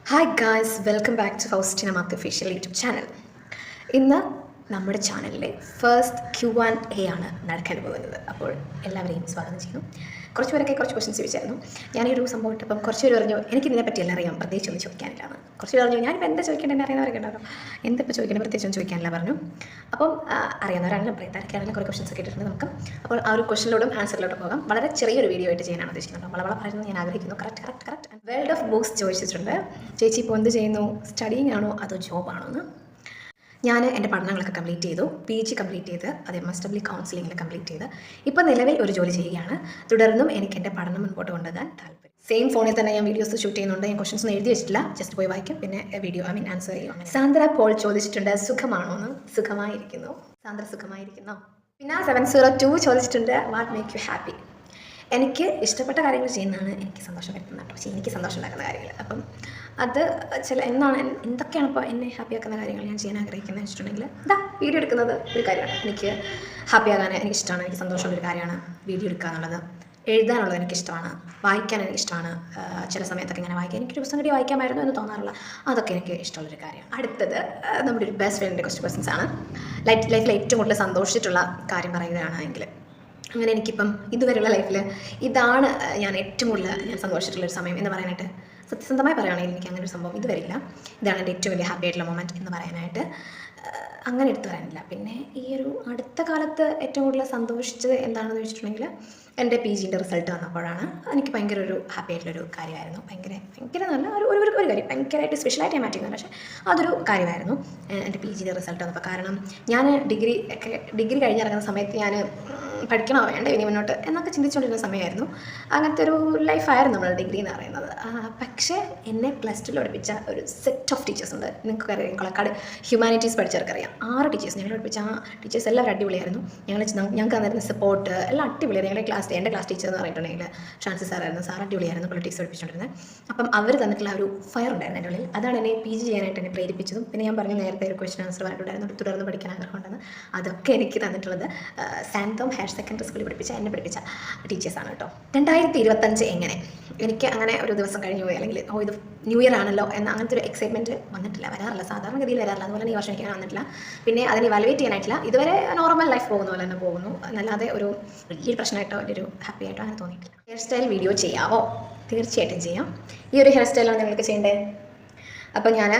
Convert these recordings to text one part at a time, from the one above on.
Hi guys, welcome back to Faustina Mark official YouTube channel. ഇന്ന് നമ്മുടെ ചാനലിലെ ഫസ്റ്റ് Q&A ആണ് നടക്കാൻ പോകുന്നത്. അപ്പോൾ എല്ലാവരെയും സ്വാഗതം ചെയ്യുന്നു. കുറച്ച് പേരൊക്കെ കുറച്ച് ക്വസ്റ്റ്യൻസ് ചോദിച്ചായിരുന്നു. ഞാനൊരു സംഭവം ഇട്ടപ്പം കുറച്ച് പേര് പറഞ്ഞു എനിക്ക് ഇതിനെ പറ്റിയെല്ലാം അറിയാം, പ്രത്യേകിച്ച് ഒന്നും ചോദിക്കാനില്ലാണ്. കുറച്ച് പേര് പറഞ്ഞു ഞാനിപ്പോൾ എന്താ ചോദിക്കേണ്ടത് അറിയാവുന്നവരൊക്കെ ഉണ്ടാകും, എന്തിപ്പോൾ ചോദിക്കേണ്ടത് പ്രത്യേകിച്ച് ഒന്നും ചോദിക്കാനില്ല പറഞ്ഞു. അപ്പം അറിയാവുന്നവരാണെങ്കിലും പറയത്താരൊക്കെയാണെങ്കിലും കുറേ ക്വസ്റ്റ്യൻസ് ഒക്കെ ഇട്ടിട്ടുണ്ട്. നമുക്ക് അപ്പോൾ ആ ഒരു ക്വസ്റ്റ്യനിലോട്ടും ആൻസറിലോട്ടും പോകാം. വളരെ ചെറിയൊരു വീഡിയോ ആയിട്ട് ചെയ്യാനാണ് ഉദ്ദേശിക്കുന്നത്. വളവള പറയുന്നത് ഞാൻ ആഗ്രഹിക്കുന്നു. കറക്റ്റ്. വേൾഡ് ഓഫ് ബുക്സ് ചോദിച്ചിട്ടുണ്ട്. ചേച്ചി ഇപ്പോൾ എന്ത് ചെയ്യുന്നു, സ്റ്റഡിങ് ആണോ അതോ ജോബാണോ എന്ന്. ഞാൻ എൻ്റെ പഠനങ്ങളൊക്കെ കംപ്ലീറ്റ് ചെയ്തു. PG കംപ്ലീറ്റ് ചെയ്ത് അത് MSW കൗൺസിലിങ്ങിൽ കംപ്ലീറ്റ് ചെയ്ത് ഇപ്പോൾ നിലവിൽ ഒരു ജോലി ചെയ്യുകയാണ്. തുടർന്നും എനിക്ക് എൻ്റെ പഠനം മുൻപോട്ട് കൊണ്ടുപോകാൻ താല്പര്യം. സെയിം ഫോണിൽ തന്നെ ഞാൻ വീഡിയോസ് ഷൂട്ട് ചെയ്യുന്നുണ്ട്. ഞാൻ ക്വസ്റ്റൻസ് ഒന്നും എഴുതി വെച്ചിട്ടില്ല, ജസ്റ്റ് പോയി വായിക്കും, പിന്നെ ആൻസർ ചെയ്യും. സാന്ദ്ര പോൾ ചോദിച്ചിട്ടുണ്ട് സുഖമാണോ എന്ന്. സുഖമായിരിക്കുന്നു. സാന്ദ്ര സുഖമായിരിക്കുന്നു. പിന്നെ 702 ചോദിച്ചിട്ടുണ്ട് വാട്ട് മേക്ക് യു ഹാപ്പി. എനിക്ക് ഇഷ്ടപ്പെട്ട കാര്യങ്ങൾ ചെയ്യുന്നതാണ് എനിക്ക് സന്തോഷം വരുന്നത് കേട്ടോ. പക്ഷേ എനിക്ക് സന്തോഷം ഉണ്ടാക്കുന്ന കാര്യങ്ങൾ, അപ്പം അത് എന്തൊക്കെയാണ് ഇപ്പോൾ എന്നെ ഹാപ്പി ആക്കുന്ന കാര്യങ്ങൾ ഞാൻ ചെയ്യാൻ ആഗ്രഹിക്കുന്നത് വെച്ചിട്ടുണ്ടെങ്കിൽ വീഡിയോ എടുക്കുന്നത് ഒരു കാര്യമാണ്. എനിക്ക് ഹാപ്പി ആകാൻ എനിക്കിഷ്ടമാണ്. എനിക്ക് സന്തോഷമുള്ളൊരു കാര്യമാണ് വീഡിയോ എടുക്കുക എന്നുള്ളത്. എഴുതാനുള്ളത് എനിക്കിഷ്ടമാണ്. വായിക്കാൻ എനിക്കിഷ്ടമാണ്. ചില സമയത്തൊക്കെ ഇങ്ങനെ വായിക്കാൻ എനിക്കൊരു പുസ്തകം കൂടി വായിക്കാമായിരുന്നു എന്ന് തോന്നാറുള്ള അതൊക്കെ എനിക്ക് ഇഷ്ടമുള്ളൊരു കാര്യമാണ്. അടുത്തത് നമ്മുടെ ഒരു ബെസ്റ്റ് ഫ്രണ്ടിൻ്റെ ക്വസ്റ്റ്യൻസ് ആണ്. ലൈഫിൽ ഏറ്റവും കൂടുതൽ സന്തോഷിച്ചിട്ടുള്ള കാര്യം പറയുകയാണെങ്കിൽ, അങ്ങനെ എനിക്കിപ്പം ഇതുവരെയുള്ള ലൈഫിൽ ഇതാണ് ഞാൻ ഏറ്റവും കൂടുതൽ സന്തോഷിച്ചിട്ടുള്ളൊരു സമയം എന്ന് പറയാനായിട്ട്, സത്യസന്ധമായി പറയുകയാണെങ്കിൽ എനിക്ക് അങ്ങനെ ഒരു സംഭവം ഇതുവരെ ഇല്ല. ഇതാണ് എൻ്റെ ഏറ്റവും വലിയ ഹാപ്പി ആയിട്ടുള്ള മൊമെൻറ്റ് എന്ന് പറയാനായിട്ട് അങ്ങനെ എടുത്തു പറയാനില്ല. പിന്നെ ഈ ഒരു അടുത്ത കാലത്ത് ഏറ്റവും കൂടുതൽ സന്തോഷിച്ചത് എന്താണെന്ന് വെച്ചിട്ടുണ്ടെങ്കിൽ എൻ്റെ PGൻ്റെ റിസൾട്ട് വന്നപ്പോഴാണ്. എനിക്ക് ഭയങ്കര ഒരു ഹാപ്പി ആയിട്ടുള്ളൊരു കാര്യമായിരുന്നു. ഭയങ്കര നല്ല ഒരു കാര്യം, ഭയങ്കരമായിട്ട് സ്പെഷ്യലായിട്ട് ഞാൻ മാറ്റിയിരുന്നു. പക്ഷേ അതൊരു കാര്യമായിരുന്നു എൻ്റെ PGൻ്റെ റിസൾട്ട് വന്നപ്പോൾ. കാരണം ഞാൻ ഡിഗ്രി കഴിഞ്ഞിറങ്ങുന്ന സമയത്ത് ഞാൻ പഠിക്കണോ വേണ്ട ഇനി മുന്നോട്ട് എന്നൊക്കെ ചിന്തിച്ചുകൊണ്ടിരുന്ന സമയമായിരുന്നു. അങ്ങനത്തെ ഒരു ലൈഫായിരുന്നു നമ്മൾ ഡിഗ്രി എന്ന് പറയുന്നത്. പക്ഷേ എന്നെ +2 പഠിപ്പിച്ച ഒരു സെറ്റ് ഓഫ് ടീച്ചേഴ്സ് ഉണ്ട്. നിങ്ങൾക്കറിയാം, കൊളക്കാട് ഹ്യൂമാനിറ്റീസ് പഠിച്ചവർക്കറിയാം. 6 ടീച്ചേഴ്സ് ഞങ്ങൾ പഠിപ്പിച്ച ആ ടീച്ചേഴ്സ് എല്ലാവരും അടിപൊളിയായിരുന്നു. ഞങ്ങൾക്ക് തന്നിരുന്ന സപ്പോർട്ട് എല്ലാം അടിപൊളിയായിരുന്നു. എൻ്റെ ക്ലാസ് ടീച്ചർ എന്ന് പറഞ്ഞിട്ടുണ്ടെങ്കിൽ ഷാൻസി സാറായിരുന്നു. സാർ അടിപൊളിയായിരുന്നു പൊളിറ്റിക്സ് പഠിപ്പിച്ചുകൊണ്ടിരുന്നത്. അപ്പം അവർ തന്നിട്ടുള്ള ഒരു ഫയർ ഉണ്ടായിരുന്നു എൻ്റെ ഉള്ളിൽ. അതാണ് എന്നെ PG ചെയ്യാനായിട്ട് എന്നെ പ്രേരിപ്പിച്ചതും. പിന്നെ ഞാൻ പറഞ്ഞു നേരത്തെ ഒരു ക്വസ്റ്റൻ ആൻസർ പറഞ്ഞിട്ടുണ്ടായിരുന്നു, തുടർന്ന് പഠിക്കാൻ ആഗ്രഹമുണ്ടെന്ന്. അതൊക്കെ എനിക്ക് തന്നിട്ടുള്ളത് സാന്തോം ഹയർ സെക്കൻഡറി സ്കൂളിൽ എന്നെ പഠിപ്പിച്ച ടീച്ചേഴ്സാണ് കേട്ടോ. 2025 എങ്ങനെ എനിക്ക് അങ്ങനെ ഒരു ദിവസം കഴിഞ്ഞു പോയി, അല്ലെങ്കിൽ ഇത് ന്യൂ ഇയർ ആണല്ലോ എന്ന അങ്ങനത്തെ ഒരു എക്സൈറ്റ്മെൻറ്റ് വരാറില്ല. സാധാരണഗതിയിൽ വരാറില്ല. അതുപോലെ ഈ വർഷം എനിക്ക് വന്നിട്ടില്ല. പിന്നെ അതിനെ വാലുവേറ്റ് ചെയ്യാനായിട്ടില്ല. ഇതുവരെ നോർമൽ ലൈഫ് പോകുന്ന പോലെ തന്നെ പോകുന്നു. അല്ലാതെ ഒരു വലിയൊരു പ്രശ്നമായിട്ടോ വലിയൊരു ഹാപ്പി ആയിട്ടോ അങ്ങനെ തോന്നിയിട്ടില്ല. ഹെയർ സ്റ്റൈൽ വീഡിയോ ചെയ്യാവോ? തീർച്ചയായിട്ടും ചെയ്യാം. ഈ ഒരു ഹെയർ സ്റ്റൈലാണ് നിങ്ങൾക്ക് ചെയ്യേണ്ടത്. അപ്പോൾ ഞാൻ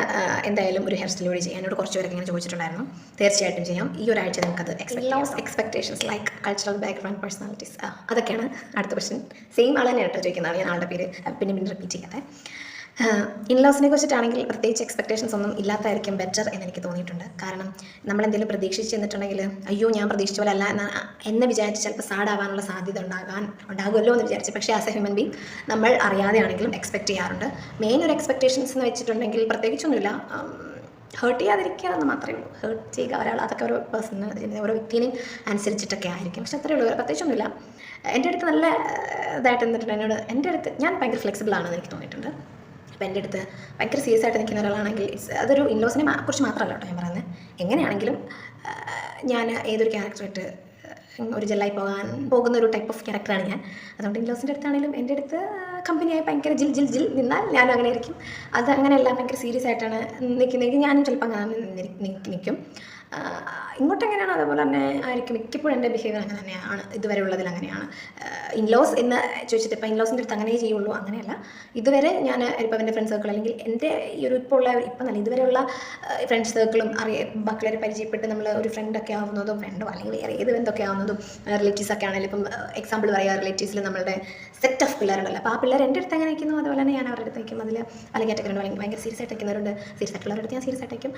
എന്തായാലും ഒരു ഹെയർ സ്റ്റൈൽ കൂടി ചെയ്യാം. എന്നോട് കുറച്ച് പേരൊക്കെ ഇങ്ങനെ ചോദിച്ചിട്ടുണ്ടായിരുന്നു. തീർച്ചയായിട്ടും ചെയ്യാം. ഈ ഒരാഴ്ച നിങ്ങൾക്കത് expectations like cultural background, personalities, അതൊക്കെയാണ് അടുത്ത ക്വസ്റ്റ്യൻ. സെയിം ആൾ തന്നെയാണ് കേട്ടോ ചോദിക്കുന്നത്. ഞാൻ ആളുടെ പേര് പിന്നെ റിപ്പീറ്റ് ചെയ്യാതെ. ഇൻലോസിനെ കുറിച്ചിട്ടാണെങ്കിൽ പ്രത്യേകിച്ച് എക്സ്പെക്ടേഷൻസ് ഒന്നും ഇല്ലാത്തതായിരിക്കും ബെറ്റർ എന്നെനിക്ക് തോന്നിയിട്ടുണ്ട്. കാരണം നമ്മളെന്തെങ്കിലും പ്രതീക്ഷിച്ച് ചെന്നിട്ടുണ്ടെങ്കിൽ അയ്യോ ഞാൻ പ്രതീക്ഷിച്ച പോലെ അല്ല എന്ന് വിചാരിച്ച് ചിലപ്പോൾ സാഡാവാനുള്ള സാധ്യത ഉണ്ടാകുമല്ലോ എന്ന് വിചാരിച്ച്, പക്ഷേ ആസ് എ ഹ്യൂമൻ ബീങ് നമ്മൾ അറിയാതെയാണെങ്കിലും എക്സ്പെക്റ്റ് ചെയ്യാറുണ്ട്. മെയിൻ ഒരു എക്സ്പെക്ടേഷൻസ് എന്ന് വെച്ചിട്ടുണ്ടെങ്കിൽ പ്രത്യേകിച്ചൊന്നുമില്ല, ഹേർട്ട് ചെയ്യാതിരിക്കുക എന്ന് മാത്രമേ ഉള്ളൂ. ഹേർട്ട് ചെയ്യുക ഒരാൾ, അതൊക്കെ ഓരോ പേഴ്സണിന് ഓരോ വ്യക്തിനെ അനുസരിച്ചിട്ടൊക്കെ ആയിരിക്കും. പക്ഷേ അത്രയേ ഉള്ളൂ, പ്രത്യേകിച്ചൊന്നുമില്ല. എൻ്റെ അടുത്ത് നല്ല ഇതായിട്ട് നിന്നിട്ടുണ്ട്. എൻ്റെ അടുത്ത് ഞാൻ ഭയങ്കര ഫ്ലെക്സിബിൾ ആണെന്ന് എനിക്ക് തോന്നിയിട്ടുണ്ട്. അപ്പോൾ എൻ്റെ അടുത്ത് ഭയങ്കര സീരിയസ് ആയിട്ട് നിൽക്കുന്ന ഒരാളാണെങ്കിൽ അതൊരു ഇൻലോസിനെ കുറിച്ച് മാത്രമല്ല കേട്ടോ ഞാൻ പറയുന്നത്. എങ്ങനെയാണെങ്കിലും ഞാൻ ഏതൊരു ക്യാരക്ടറായിട്ട് ഒരു ജെല്ലായി പോകുന്ന ഒരു ടൈപ്പ് ഓഫ് ക്യാരക്ടറാണ് ഞാൻ. അതുകൊണ്ട് ഇൻലോസിൻ്റെ അടുത്താണെങ്കിലും എൻ്റെ അടുത്ത് കമ്പനിയായി ഭയങ്കര ജിൽ നിന്നാൽ ഞാനും അങ്ങനെ ആയിരിക്കും. അത് അങ്ങനെയല്ല, ഭയങ്കര സീരിയസ് ആയിട്ടാണ് നിൽക്കുന്നതെങ്കിൽ ഞാനും ചിലപ്പോൾ അങ്ങനെ നിൽക്കും. ഇങ്ങോട്ട് എങ്ങനെയാണ് അതേപോലെ തന്നെ ആയിരിക്കും മിക്കപ്പോഴും എൻ്റെ ബിഹേവിയർ അങ്ങനെ തന്നെയാണ്. ഇതുവരെ ഉള്ളതിൽ അങ്ങനെയാണ്. ഇൻലോസ് എന്ന് ചോദിച്ചിട്ട് ഇപ്പോൾ ഇൻലോസിൻ്റെ അടുത്ത് അങ്ങനെ ചെയ്യുള്ളൂ അങ്ങനെയല്ല. ഇതുവരെ ഞാൻ ഇപ്പോൾ എൻ്റെ ഫ്രണ്ട് സർക്കിൾ അല്ലെങ്കിൽ എൻ്റെ ഈ ഒരു ഇപ്പം നല്ല ഇതുവരെയുള്ള ഫ്രണ്ട് സർക്കിളും ബാക്കിയുള്ളവരെ പരിചയപ്പെട്ട് നമ്മൾ ഒരു ഫ്രണ്ടൊക്കെ ആവുന്നതും, ഫ്രണ്ടോ അല്ലെങ്കിൽ വേറെ ഏത് ബന്ധമൊക്കെ ആവുന്നതും, റിലേറ്റീവ്സൊക്കെ ആണെങ്കിലും ഇപ്പം എക്സാമ്പിൾ പറയുക, റിലേറ്റീവ്സിൽ നമ്മളുടെ സെറ്റ് ഓഫ് പിള്ളേരുണ്ടല്ലോ. അപ്പോൾ ആ പിള്ളേർ എൻ്റെ അടുത്ത് എങ്ങനെ നിൽക്കുന്നു അതുപോലെ തന്നെ ഞാൻ അവരുടെ അടുത്ത് നിൽക്കും. അതിൽ അല്ലെങ്കിൽ കാറ്റഗറി അല്ലെങ്കിൽ ഭയങ്കര സീരിയസ് ആയിട്ട് നിൽക്കുന്നവരുണ്ട്, സീരിയസ് ആയിട്ടുള്ളവരുടെ അടുത്ത് ഞാൻ സീരിയസ് ആയിട്ടേക്കും.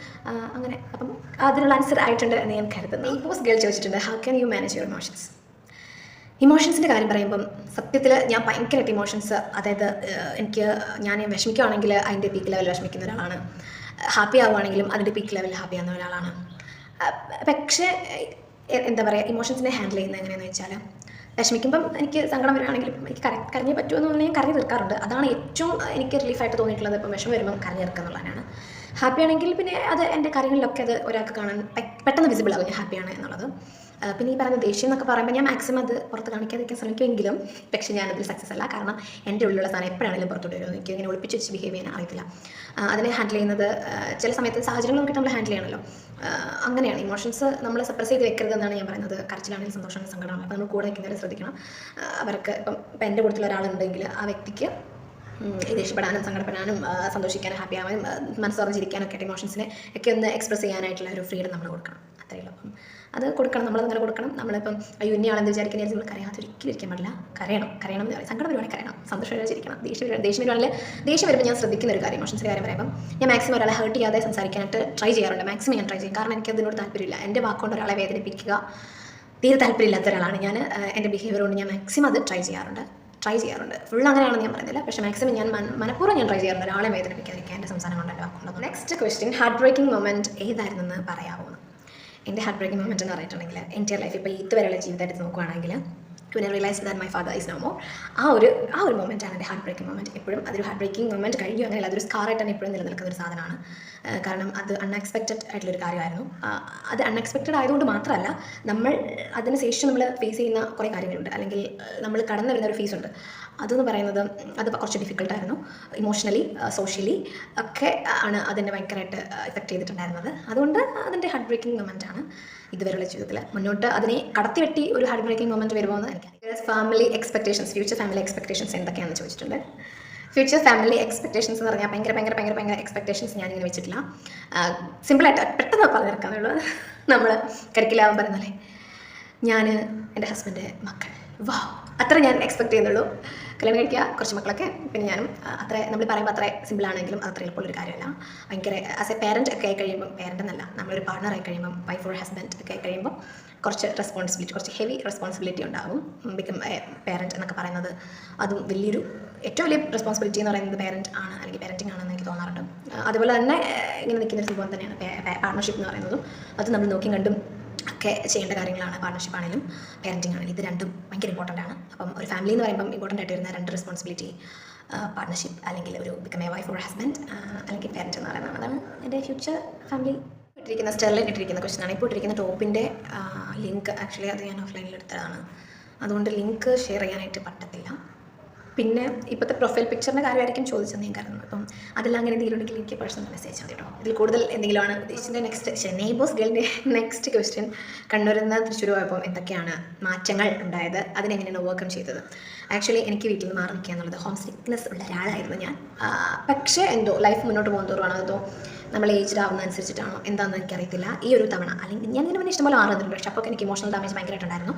അങ്ങനെ അപ്പം അതിനുള്ള ആൻസർ ആയിട്ടുണ്ട് എന്ന് ഞാൻ കരുതുന്നു. ഈ പോസ്റ്റ് ഗേൾ ചോദിച്ചിട്ടുണ്ട് how can you manage your emotions. ഇമോഷൻസിൻ്റെ കാര്യം പറയുമ്പം സത്യത്തിൽ ഞാൻ ഭയങ്കരമായിട്ട് ഇമോഷൻസ്, അതായത് ഞാൻ വിഷമിക്കുകയാണെങ്കിൽ അതിൻ്റെ പീക്ക് ലെവൽ വിഷമിക്കുന്ന ഒരാളാണ്. ഹാപ്പി ആവുകയാണെങ്കിലും അതിൻ്റെ പീക്ക് ലെവൽ ഹാപ്പി ആവുന്ന ഒരാളാണ്. പക്ഷേ എന്താ പറയുക, ഇമോഷൻസിനെ ഹാൻഡിൽ ചെയ്യുന്നത് എങ്ങനെയാണെന്ന് വെച്ചാൽ, വിഷമിക്കുമ്പം എനിക്ക് സങ്കടം വരികയാണെങ്കിലും എനിക്ക് കരഞ്ഞേ പറ്റുമെന്ന് പറഞ്ഞാൽ ഞാൻ കരഞ്ഞു തീർക്കാറുണ്ട്. അതാണ് ഏറ്റവും എനിക്ക് റിലീഫായിട്ട് തോന്നിയിട്ടുള്ളത്. ഇപ്പം വിഷമം വരുമ്പം കരഞ്ഞു തീർക്കുക എന്നുള്ളതാണ്. ഹാപ്പി ആണെങ്കിൽ പിന്നെ അത് എൻ്റെ കാര്യങ്ങളിലൊക്കെ അത് ഒരാൾക്ക് കാണാൻ പെട്ടെന്ന് വിസിബിൾ ആകും ഞാൻ ഹാപ്പിയാണ് എന്നുള്ളത്. പിന്നെ ഈ പറയുന്ന ദേഷ്യം എന്നൊക്കെ പറയുമ്പോൾ ഞാൻ മാക്സിമം അത് പുറത്ത് കാണിക്കാതിരിക്കാൻ ശ്രമിക്കുമെങ്കിലും പക്ഷേ ഞാനതിൽ സക്സസ് അല്ല. കാരണം എൻ്റെ ഉള്ളിലുള്ള സാധനം എപ്പോഴാണെങ്കിലും പുറത്തോട്ട് വരുമോ എനിക്ക് ഇങ്ങനെ ഒളിപ്പിച്ച് വെച്ച് ബിഹേവ് ചെയ്യാൻ അറിയത്തില്ല. അതിനെ ഹാൻഡിൽ ചെയ്യുന്നത് ചില സമയത്ത് സാഹചര്യങ്ങൾ നോക്കിയിട്ട് നമ്മൾ ഹാൻഡിൽ ചെയ്യണമല്ലോ. അങ്ങനെയാണ് ഇമോഷൻസ് നമ്മൾ സപ്രസ് ചെയ്ത് വെക്കരുതെന്നാണ് ഞാൻ പറയുന്നത്. കരച്ചിലാണെങ്കിലും സന്തോഷമാണെങ്കിലും സങ്കടമാണ്. അപ്പോൾ നമ്മൾ കൂടെ നിൽക്കുന്നവരെ ശ്രദ്ധിക്കണം. അവർക്ക് ഇപ്പം എൻ്റെ കൂട്ടത്തിൽ ഒരാളുണ്ടെങ്കിൽ ആ വ്യക്തിക്ക് ദേഷ്യപ്പെടാനും സങ്കടപ്പെടാനും സന്തോഷിക്കാനും ഹാപ്പി ആവാനും മനസ്സ് പറഞ്ഞിരിക്കാനൊക്കെ ഇമോഷൻസിനെ ഒക്കെ ഒന്ന് എക്സ്പ്രസ് ചെയ്യാനായിട്ടുള്ള ഒരു ഫ്രീഡം നമ്മൾ കൊടുക്കണം. അത്രയേ ഉള്ളൂ. അപ്പം അത് കൊടുക്കണം, നമ്മളങ്ങനെ കൊടുക്കണം. നമ്മളിപ്പം അയ്യോ ഇന്നയാളെന്ന് വിചാരിക്കുന്ന നമ്മൾ കരയാതൊരിക്കലും ഇരിക്കാൻ പാടില്ല. കരയണം എന്ന് പറയും. സങ്കടം വരുവാണെങ്കിൽ കരയണം, സന്തോഷം ചിരിക്കണം. ദേഷ്യം വരുമ്പോൾ ഞാൻ ശ്രദ്ധിക്കുന്ന ഒരു കാര്യം ഇമോഷൻസിൻ്റെ കാര്യം പറയുമ്പോൾ ഞാൻ മാക്സിമം ഒരാളെ ഹേർട്ട് ചെയ്യാതെ സംസാരിക്കാനായിട്ട് ട്രൈ ചെയ്യാറുണ്ട്. മാക്സിമം ഞാൻ ട്രൈ ചെയ്യും. കാരണം എനിക്കതിനോട് താല്പര്യമില്ല. എൻ്റെ വാക്കുകൊണ്ട് ഒരാളെ വേദനിപ്പിക്കുക തീരെ താല്പര്യമില്ലാത്ത ഒരാളാണ് ഞാൻ. എൻ്റെ ബിഹേവിയർ കൊണ്ട് ഞാൻ മാക്സിമം അത് ട്രൈ ചെയ്യാറുണ്ട്. ഫുൾ അങ്ങനെയാണെന്ന് ഞാൻ പറയുന്നില്ല, പക്ഷേ മാക്സിമം ഞാൻ മനഃപൂർവ്വം ഞാൻ ട്രൈ ചെയ്യാറുണ്ട് ഒരാളെ വേദനിപ്പിക്കാതിരിക്കാൻ എൻ്റെ സംസാരം കൊണ്ട് എൻ്റെ വാക്കുള്ളത്. Next question, heart breaking moment ഏതായിരുന്നെന്ന് പറയാമോ? എൻ്റെ ഹാർട്ട് ബ്രേക്കിംഗ് മൊമെൻറ്റ് എന്ന് പറഞ്ഞിട്ടുണ്ടെങ്കിൽ എൻ്റെ ലൈഫ് ഇപ്പോൾ ഇതുവരെയുള്ള ജീവിതമായിട്ട് നോക്കുകയാണെങ്കിൽ when I realized that my father is no more, ആ ഒരു മൊമെൻറ്റാണ് എൻ്റെ ഹാർട്ട് ബ്രേക്കിംഗ് മൊമെൻറ്റ്. എപ്പോഴും അതൊരു ഹാർട്ട് ബ്രേക്കിംഗ് മൊമെൻറ്റ് കഴിഞ്ഞു അങ്ങനെയല്ല, അതൊരു സ്കാറായിട്ട് തന്നെ ഇപ്പോഴും നിലനിൽക്കുന്ന ഒരു സാധനമാണ്. കാരണം അത് അൺഎക്സ്പെക്റ്റഡ് ആയിട്ടുള്ളൊരു കാര്യമായിരുന്നു. അത് അൺഎക്സ്പെക്റ്റഡ് ആയതുകൊണ്ട് മാത്രമല്ല, നമ്മൾ അതിന് ശേഷം നമ്മൾ ഫേസ് ചെയ്യുന്ന കുറേ കാര്യങ്ങളുണ്ട്, അല്ലെങ്കിൽ നമ്മൾ കടന്നു വരുന്ന ഒരു ഫേസ് ഉണ്ട്. അതെന്ന് പറയുന്നത് അത് കുറച്ച് ഡിഫിക്കൽട്ടായിരുന്നു. ഇമോഷണലി സോഷ്യലി ഒക്കെ ആണ് അതിനെ ഭയങ്കരമായിട്ട് എഫക്റ്റ് ചെയ്തിട്ടുണ്ടായിരുന്നത്. അതുകൊണ്ട് അതിൻ്റെ ഹാർട്ട് ബ്രേക്കിംഗ് മൊമെൻറ്റാണ് ഇതുവരെയുള്ള ജീവിതത്തിൽ. മുന്നോട്ട് അതിനെ കടത്തിവെട്ടി ഒരു ഹാർട്ട് ബ്രേക്കിംഗ് മൊമെൻറ്റ് വരുമ്പോൾ എന്ന് എനിക്ക് family expectations, future family expectations എന്തൊക്കെയാണെന്ന് ചോദിച്ചിട്ടുണ്ട്. ഫ്യൂച്ചർ ഫാമിലി എക്സ്പെക്ടേഷൻസ് എന്ന് പറഞ്ഞാൽ ഭയങ്കര എക്സ്പെക്ടേഷൻസ് ഞാനിങ്ങനെ വെച്ചിട്ടില്ല. സിമ്പിളായിട്ട് പെട്ടെന്ന് പറഞ്ഞെടുക്കാന്നുള്ളൂ. നമ്മൾ കരിക്കിലാവാൻ പറയുന്നല്ലേ, ഞാൻ, എൻ്റെ ഹസ്ബൻഡ്, മക്കൾ, വാ, അത്ര ഞാൻ എക്സ്പെക്ട് ചെയ്യുന്നുള്ളൂ. കല്യാണം കഴിക്കുക, കുറച്ച് മക്കളൊക്കെ, പിന്നെ ഞാനും. അത്ര നമ്മൾ പറയുമ്പോൾ അത്ര സിമ്പിളാണെങ്കിലും അത്ര എളുപ്പമുള്ളൊരു കാര്യമല്ല. ഭയങ്കര ആസ് എ പാരൻറ്റ് ഒക്കെ ആയി കഴിയുമ്പം, പാരൻ്റ് എന്നല്ല, നമ്മളൊരു പാർട്ണറായി കഴിയുമ്പം, വൈഫ് ഓർ ഹസ്ബൻഡ് ഒക്കെ ആയി കഴിയുമ്പോൾ കുറച്ച് റെസ്പോൺസിബിലിറ്റി, കുറച്ച് ഹെവി റെസ്പോൺസിബിലിറ്റി ഉണ്ടാകും. ബിക്കം പാരൻറ്റ് എന്നൊക്കെ പറയുന്നത് അതും ഏറ്റവും വലിയ റെസ്പോൺസിബിലിറ്റി എന്ന് പറയുന്നത് പാരൻറ്റ് ആണ്, അല്ലെങ്കിൽ പാരൻറ്റിങ് ആണെന്ന് എനിക്ക് തോന്നാറുണ്ട്. അതുപോലെ തന്നെ ഇങ്ങനെ നിൽക്കുന്നൊരു സംഭവം തന്നെയാണ് പാർട്ണർഷിപ്പ് എന്ന് പറയുന്നതും. അത് നമ്മൾ നോക്കിയും കണ്ടും ഒക്കെ ചെയ്യേണ്ട കാര്യങ്ങളാണ്. പാർട്ണർഷിപ്പ് ആണെങ്കിലും പാരൻറ്റിങ് ആണെങ്കിലും ഇത് രണ്ടും ഭയങ്കര ഇമ്പോർട്ടൻ്റ് ആണ്. അപ്പം ഒരു ഫാമിലി എന്ന് പറയുമ്പം ഇമ്പോർട്ടൻ്റ് ആയിട്ട് വരുന്ന രണ്ട് റെസ്പോൺസിബിലിറ്റി, പാർട്ണർഷിപ്പ് അല്ലെങ്കിൽ ഒരു become A wife or husband, അല്ലെങ്കിൽ പാരൻറ്റ് എന്ന് പറയുന്നത്. അതാണ് എൻ്റെ ഫ്യൂച്ചർ ഫാമിലി. ഇട്ടിരിക്കുന്ന സ്റ്റെർലൈൻ ഇട്ടിരിക്കുന്ന ക്വസ്റ്റ്യൻ ആണ്. ഇപ്പോൾ ഇട്ടിരിക്കുന്ന ടോപ്പിൻ്റെ ലിങ്ക് ആക്ച്വലി അത് ഞാൻ ഓഫ്ലൈനിൽ എടുത്തതാണ്, അതുകൊണ്ട് ലിങ്ക് ഷെയർ ചെയ്യാനായിട്ട് പറ്റത്തില്ല. പിന്നെ ഇപ്പോഴത്തെ പ്രൊഫൈൽ പിക്ചറിൻ്റെ കാര്യമായിരിക്കും ചോദിച്ചത് ഞാൻ കാരണം. അപ്പം അതെല്ലാം അങ്ങനെ എന്തെങ്കിലും ഉണ്ടെങ്കിൽ എനിക്ക് പേഴ്സണൽ മെസ്സേജ് മതി കേട്ടോ. ഇതിൽ കൂടുതൽ എന്തെങ്കിലുമാണ് ഉദ്ദേശിച്ചത്. നെക്സ്റ്റ് നെയ്ബേഴ്സ് ഗേളിൻ്റെ നെക്സ്റ്റ് ക്വസ്റ്റ്യൻ, കണ്ണൂരിൽ നിന്ന് തൃശ്ശൂർ പോയപ്പോൾ എന്തൊക്കെയാണ് മാറ്റങ്ങൾ ഉണ്ടായത്, അതിനെങ്ങനെയാണ് ഓവർകം ചെയ്തത്? ആക്ച്വലി എനിക്ക് വീട്ടിൽ നിന്ന് മാറി നിൽക്കുക എന്നുള്ളത് ഹോം സിക്നെസ് ഉള്ള ഒരാളായിരുന്നു ഞാൻ. പക്ഷേ എന്തോ ലൈഫ് മുന്നോട്ട് പോകുന്ന തോറുവാണോ അതോ നമ്മൾ ഏജ്ഡ് ആവുന്ന അനുസരിച്ചിട്ടാണോ എന്താണെന്ന് എനിക്കറിയത്തില്ല. ഈ ഒരു തവണ, അല്ലെങ്കിൽ ഞാൻ ഇതിന് മുന്നേ ഇഷ്ടംപോലെ മാറുന്നുണ്ട്, പക്ഷേ അപ്പോൾ എനിക്ക് ഇമോഷണൽ ഡാമേജ് ഭയങ്കരമായിട്ടുണ്ടായിരുന്നു.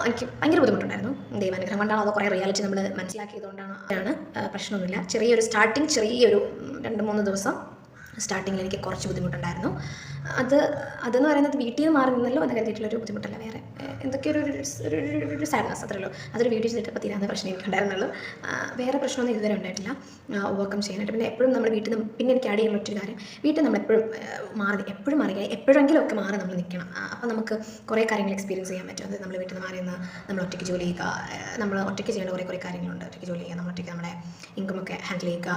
എനിക്ക് ഭയങ്കര ബുദ്ധിമുട്ടുണ്ടായിരുന്നു. ദൈവാനുഗ്രഹം കൊണ്ടാണോ അതോ കുറേ റിയാലിറ്റി നമ്മൾ മനസ്സിലാക്കിയതുകൊണ്ടാണ് പ്രശ്നമൊന്നുമില്ല. ചെറിയൊരു 2-3 ദിവസം സ്റ്റാർട്ടിങ്ങിൽ എനിക്ക് കുറച്ച് ബുദ്ധിമുട്ടുണ്ടായിരുന്നു. അതെന്ന് പറയുന്നത് വീട്ടിൽ നിന്ന് മാറി നിന്നല്ലോ എന്ന് കരുതിയിട്ടുള്ളൊരു ബുദ്ധിമുട്ടല്ല, വേറെ എന്തൊക്കെയൊരു സാഡ്നസ്, അത്രയുള്ളൂ. അതൊരു വീഡിയോ ചെയ്തിട്ടപ്പോൾ തീരാവുന്ന പ്രശ്നം എനിക്കുണ്ടായിരുന്നുള്ളൂ. വേറെ പ്രശ്നമൊന്നും ഇതുവരെ ഉണ്ടായിട്ടില്ല ഓവർകം ചെയ്യാനായിട്ട്. പിന്നെ എപ്പോഴും നമ്മൾ വീട്ടിൽ നിന്ന്, പിന്നെ എനിക്ക് ആഡ് ചെയ്യാൻ പറ്റൊരു കാര്യം, വീട്ടിൽ നമ്മൾ എപ്പോഴും മാറി എപ്പോഴെങ്കിലും ഒക്കെ മാറി നമ്മൾ നിൽക്കണം. അപ്പോൾ നമുക്ക് കുറേ കാര്യങ്ങൾ എക്സ്പീരിയൻസ് ചെയ്യാൻ പറ്റും. അത് നമ്മൾ വീട്ടിൽ നിന്ന് മാറി നിന്ന് നമ്മൾ ഒറ്റയ്ക്ക് ജോലി ചെയ്യുക, നമ്മൾ ഒറ്റയ്ക്ക് ചെയ്യേണ്ട കുറേ കാര്യങ്ങളുണ്ട്. ഒറ്റയ്ക്ക് ജോലി ചെയ്യുക, നമ്മൾ ഒറ്റയ്ക്ക് നമ്മുടെ ഇൻകമൊക്കെ ഹാൻഡിൽ ചെയ്യുക,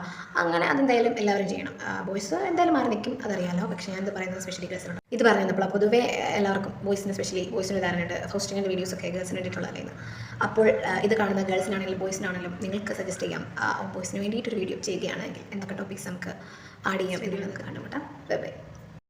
അങ്ങനെ അതെന്തായാലും എല്ലാവരും ചെയ്യണം. ബോയ്സ് എന്തായാലും മാറി നിൽക്കും, അതറിയാമല്ലോ. പക്ഷേ ഞാനിത് പറയുന്നത് സ്പെഷ്യലി ഗേൾസിനുണ്ട്. ഇത് പറഞ്ഞപ്പോൾ പൊതുവേ എല്ലാവർക്കും ബോയ്സിന് ഉദാഹരണമായിട്ട് ഹോസ്റ്റിങ്ങിൻ്റെ വീഡിയോസൊക്കെ ഗേൾസിന് വേണ്ടിയിട്ടുള്ളതല്ലേ. അപ്പോൾ ഇത് കാണുന്ന ഗേൾസിനാണെങ്കിലും ബോയ്സിനാണെങ്കിലും നിങ്ങൾക്ക് സജസ്റ്റ് ചെയ്യാം, ബോയ്സിന് വേണ്ടിയിട്ടൊരു വീഡിയോ ചെയ്യുകയാണെങ്കിൽ എന്തൊക്കെ ടോപ്പിക്സ് നമുക്ക് ആഡ് ചെയ്യാം എന്നുള്ളത് നമുക്ക് കണ്ടുമുട്ടാം. Bye bye.